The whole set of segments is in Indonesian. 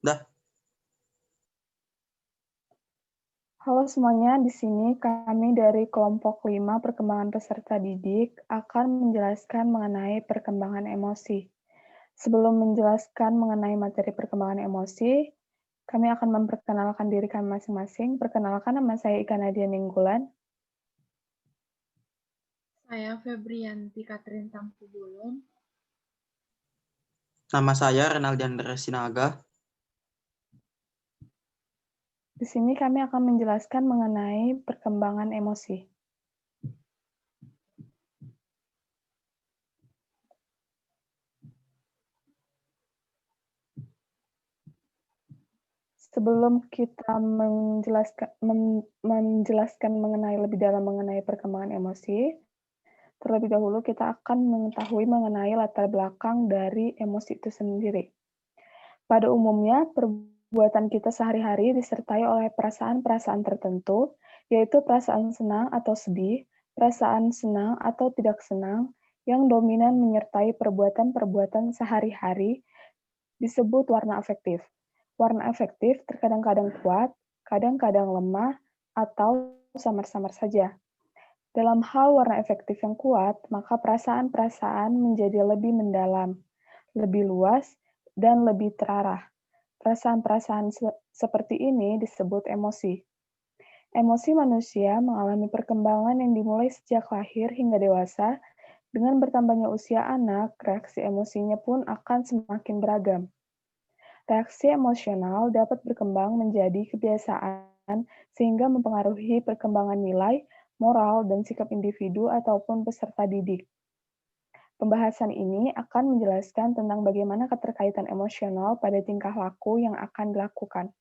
Dah. Halo semuanya, di sini kami dari kelompok 5 perkembangan peserta didik akan menjelaskan mengenai perkembangan emosi. Sebelum menjelaskan mengenai materi perkembangan emosi, kami akan memperkenalkan diri kami masing-masing. Perkenalkan, nama saya Ika Nadia Ninggulan. Saya Febrianti Katrin Tangkubulun. Nama saya Renaldi Andreas Sinaga. Di sini kami akan menjelaskan mengenai perkembangan emosi. Sebelum kita menjelaskan mengenai lebih dalam mengenai perkembangan emosi, terlebih dahulu kita akan mengetahui mengenai latar belakang dari emosi itu sendiri. Pada umumnya, perbuatan kita sehari-hari disertai oleh perasaan-perasaan tertentu, yaitu perasaan senang atau sedih, perasaan senang atau tidak senang, yang dominan menyertai perbuatan-perbuatan sehari-hari disebut warna afektif. Warna afektif terkadang-kadang kuat, kadang-kadang lemah, atau samar-samar saja. Dalam hal warna efektif yang kuat, maka perasaan-perasaan menjadi lebih mendalam, lebih luas, dan lebih terarah. Perasaan-perasaan seperti ini disebut emosi. Emosi manusia mengalami perkembangan yang dimulai sejak lahir hingga dewasa. Dengan bertambahnya usia anak, reaksi emosinya pun akan semakin beragam. Reaksi emosional dapat berkembang menjadi kebiasaan sehingga mempengaruhi perkembangan nilai, moral, dan sikap individu ataupun peserta didik. Pembahasan ini akan menjelaskan tentang bagaimana keterkaitan emosional pada tingkah laku yang akan dilakukan.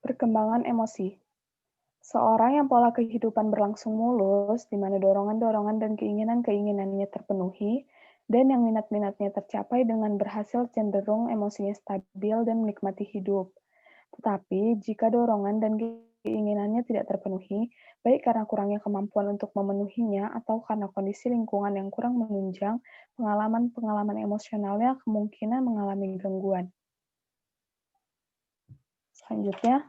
Perkembangan emosi. Seorang yang pola kehidupan berlangsung mulus, di mana dorongan-dorongan dan keinginan-keinginannya terpenuhi, dan yang minat-minatnya tercapai dengan berhasil cenderung emosinya stabil dan menikmati hidup. Tetapi, jika dorongan dan keinginannya tidak terpenuhi, baik karena kurangnya kemampuan untuk memenuhinya atau karena kondisi lingkungan yang kurang menunjang, pengalaman-pengalaman emosionalnya kemungkinan mengalami gangguan. Selanjutnya,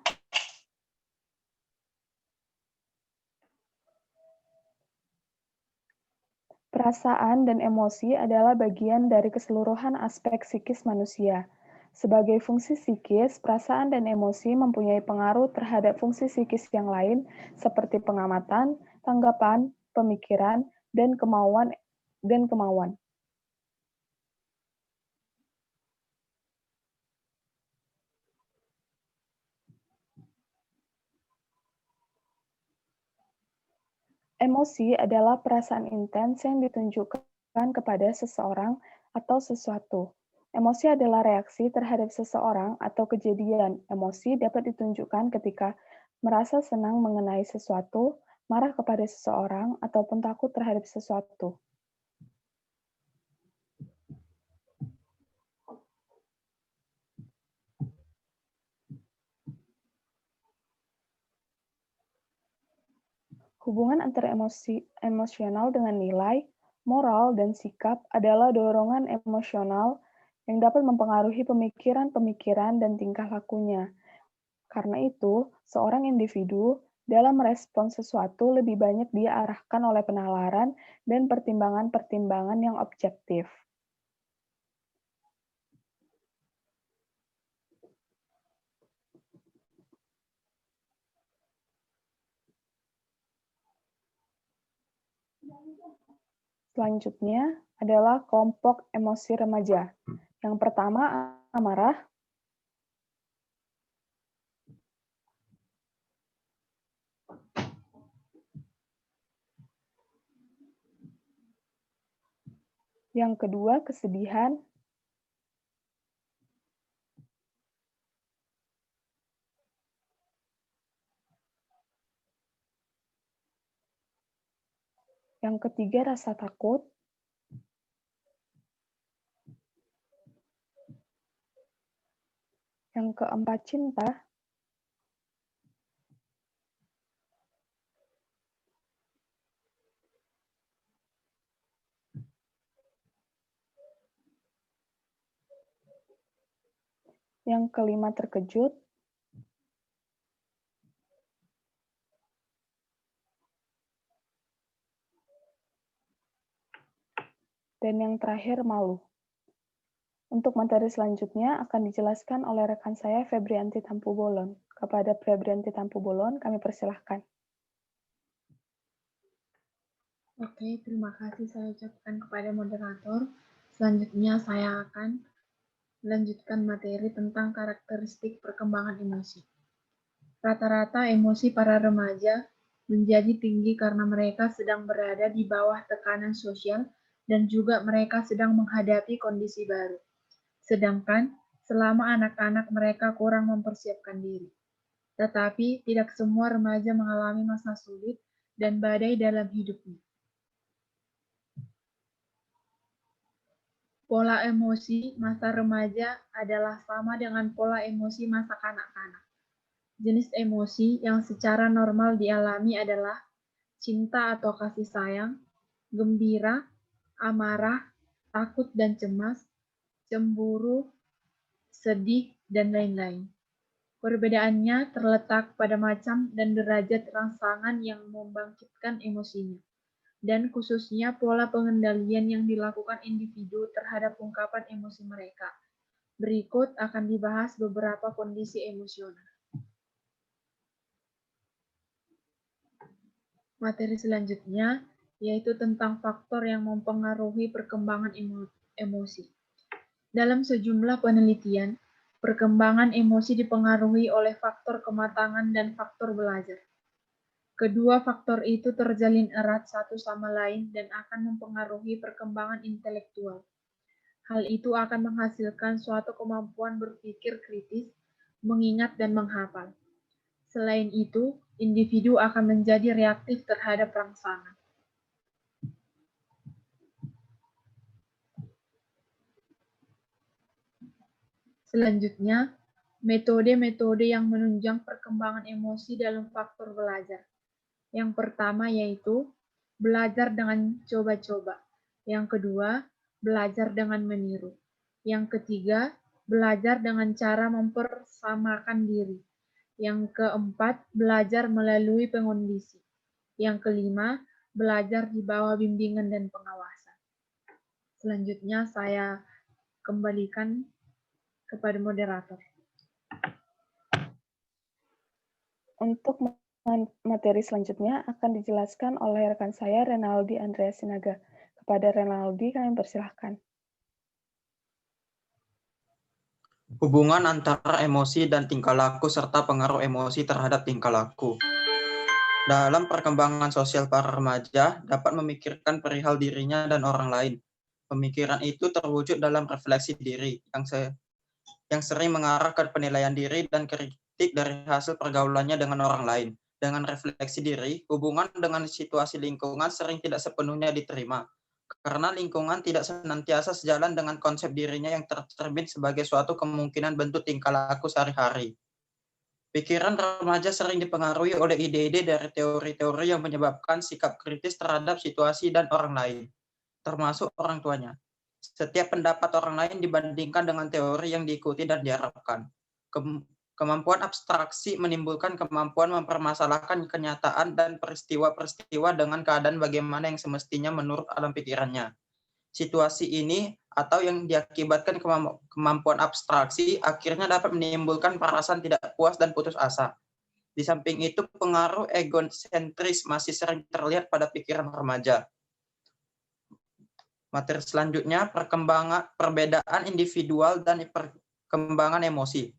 perasaan dan emosi adalah bagian dari keseluruhan aspek psikis manusia. Sebagai fungsi psikis, perasaan dan emosi mempunyai pengaruh terhadap fungsi psikis yang lain seperti pengamatan, tanggapan, pemikiran, dan kemauan. Emosi adalah perasaan intens yang ditunjukkan kepada seseorang atau sesuatu. Emosi adalah reaksi terhadap seseorang atau kejadian. Emosi dapat ditunjukkan ketika merasa senang mengenai sesuatu, marah kepada seseorang, ataupun takut terhadap sesuatu. Hubungan antara emosional dengan nilai, moral, dan sikap adalah dorongan emosional yang dapat mempengaruhi pemikiran-pemikiran dan tingkah lakunya. Karena itu, seorang individu dalam merespon sesuatu lebih banyak dia arahkan oleh penalaran dan pertimbangan-pertimbangan yang objektif. Selanjutnya adalah kelompok emosi remaja. Yang pertama, amarah. Yang kedua, kesedihan. Yang ketiga, rasa takut. Yang keempat, cinta. Yang kelima, terkejut. Dan yang terakhir, malu. Untuk materi selanjutnya akan dijelaskan oleh rekan saya Febrianti Tampu Bolon. Kepada Febrianti Tampu Bolon, kami persilahkan. Oke, terima kasih saya ucapkan kepada moderator. Selanjutnya saya akan melanjutkan materi tentang karakteristik perkembangan emosi. Rata-rata emosi para remaja menjadi tinggi karena mereka sedang berada di bawah tekanan sosial dan juga mereka sedang menghadapi kondisi baru. Sedangkan selama anak-anak mereka kurang mempersiapkan diri. Tetapi tidak semua remaja mengalami masa sulit dan badai dalam hidupnya. Pola emosi masa remaja adalah sama dengan pola emosi masa kanak-kanak. Jenis emosi yang secara normal dialami adalah cinta atau kasih sayang, gembira, amarah, takut dan cemas, cemburu, sedih, dan lain-lain. Perbedaannya terletak pada macam dan derajat rangsangan yang membangkitkan emosinya, dan khususnya pola pengendalian yang dilakukan individu terhadap ungkapan emosi mereka. Berikut akan dibahas beberapa kondisi emosional. Materi selanjutnya yaitu tentang faktor yang mempengaruhi perkembangan emosi. Dalam sejumlah penelitian, perkembangan emosi dipengaruhi oleh faktor kematangan dan faktor belajar. Kedua faktor itu terjalin erat satu sama lain dan akan mempengaruhi perkembangan intelektual. Hal itu akan menghasilkan suatu kemampuan berpikir kritis, mengingat dan menghafal. Selain itu, individu akan menjadi reaktif terhadap rangsangan. Selanjutnya, metode-metode yang menunjang perkembangan emosi dalam faktor belajar. Yang pertama yaitu belajar dengan coba-coba. Yang kedua, belajar dengan meniru. Yang ketiga, belajar dengan cara mempersamakan diri. Yang keempat, belajar melalui pengondisi. Yang kelima, belajar di bawah bimbingan dan pengawasan. Selanjutnya saya kembalikan kepada moderator. Untuk materi selanjutnya akan dijelaskan oleh rekan saya Renaldi Andreas Sinaga. Kepada Renaldi kami persilahkan. Hubungan antara emosi dan tingkah laku serta pengaruh emosi terhadap tingkah laku. Dalam perkembangan sosial para remaja dapat memikirkan perihal dirinya dan orang lain. Pemikiran itu terwujud dalam refleksi diri yang sering mengarah ke penilaian diri dan kritik dari hasil pergaulannya dengan orang lain. Dengan refleksi diri, hubungan dengan situasi lingkungan sering tidak sepenuhnya diterima, karena lingkungan tidak senantiasa sejalan dengan konsep dirinya yang tercermin sebagai suatu kemungkinan bentuk tingkah laku sehari-hari. Pikiran remaja sering dipengaruhi oleh ide-ide dari teori-teori yang menyebabkan sikap kritis terhadap situasi dan orang lain, termasuk orang tuanya. Setiap pendapat orang lain dibandingkan dengan teori yang diikuti dan diharapkan. Kemampuan abstraksi menimbulkan kemampuan mempermasalahkan kenyataan dan peristiwa-peristiwa dengan keadaan bagaimana yang semestinya menurut alam pikirannya. Situasi ini atau yang diakibatkan kemampuan abstraksi akhirnya dapat menimbulkan perasaan tidak puas dan putus asa. Di samping itu, pengaruh egosentris masih sering terlihat pada pikiran remaja. Materi selanjutnya, perbedaan individual dan perkembangan emosi.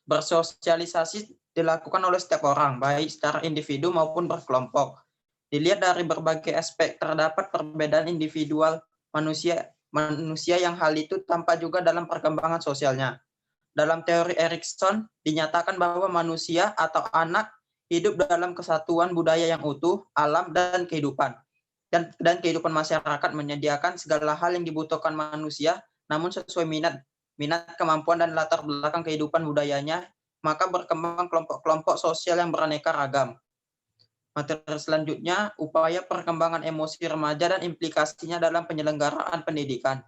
Bersosialisasi dilakukan oleh setiap orang, baik secara individu maupun berkelompok. Dilihat dari berbagai aspek, terdapat perbedaan individual manusia yang hal itu tampak juga dalam perkembangan sosialnya. Dalam teori Erikson, dinyatakan bahwa manusia atau anak hidup dalam kesatuan budaya yang utuh, alam, dan kehidupan. Dan kehidupan masyarakat menyediakan segala hal yang dibutuhkan manusia, namun sesuai minat minat, kemampuan, dan latar belakang kehidupan budayanya, maka berkembang kelompok-kelompok sosial yang beraneka ragam. Materi selanjutnya, upaya perkembangan emosi remaja dan implikasinya dalam penyelenggaraan pendidikan.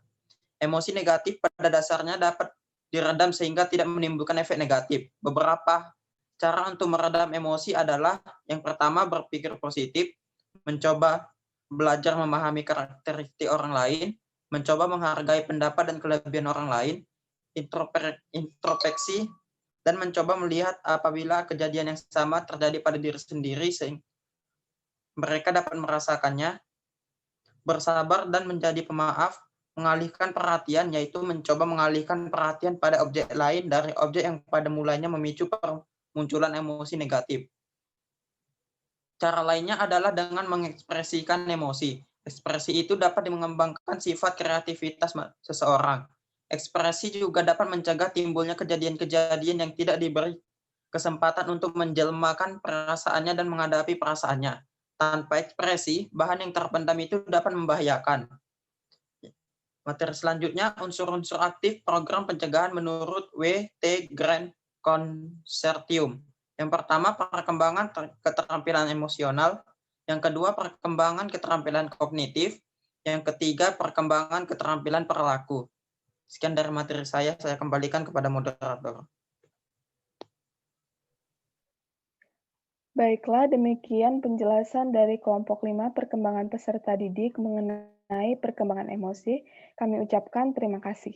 Emosi negatif pada dasarnya dapat diredam sehingga tidak menimbulkan efek negatif. Beberapa cara untuk meredam emosi adalah yang pertama, berpikir positif, mencoba belajar memahami karakteristik orang lain, mencoba menghargai pendapat dan kelebihan orang lain, introspeksi, dan mencoba melihat apabila kejadian yang sama terjadi pada diri sendiri sehingga mereka dapat merasakannya, bersabar dan menjadi pemaaf, mengalihkan perhatian, yaitu mencoba mengalihkan perhatian pada objek lain dari objek yang pada mulanya memicu munculan emosi negatif. Cara lainnya adalah dengan mengekspresikan emosi. Ekspresi itu dapat mengembangkan sifat kreativitas seseorang. Ekspresi juga dapat mencegah timbulnya kejadian-kejadian yang tidak diberi kesempatan untuk menjelmakan perasaannya dan menghadapi perasaannya. Tanpa ekspresi, bahan yang terpendam itu dapat membahayakan. Materi selanjutnya, unsur-unsur aktif program pencegahan menurut W.T. Grant Consortium. Yang pertama, perkembangan keterampilan emosional. Yang kedua, perkembangan keterampilan kognitif. Yang ketiga, perkembangan keterampilan perilaku. Sekian dari materi saya kembalikan kepada moderator. Baiklah, demikian penjelasan dari kelompok 5 perkembangan peserta didik mengenai perkembangan emosi. Kami ucapkan terima kasih.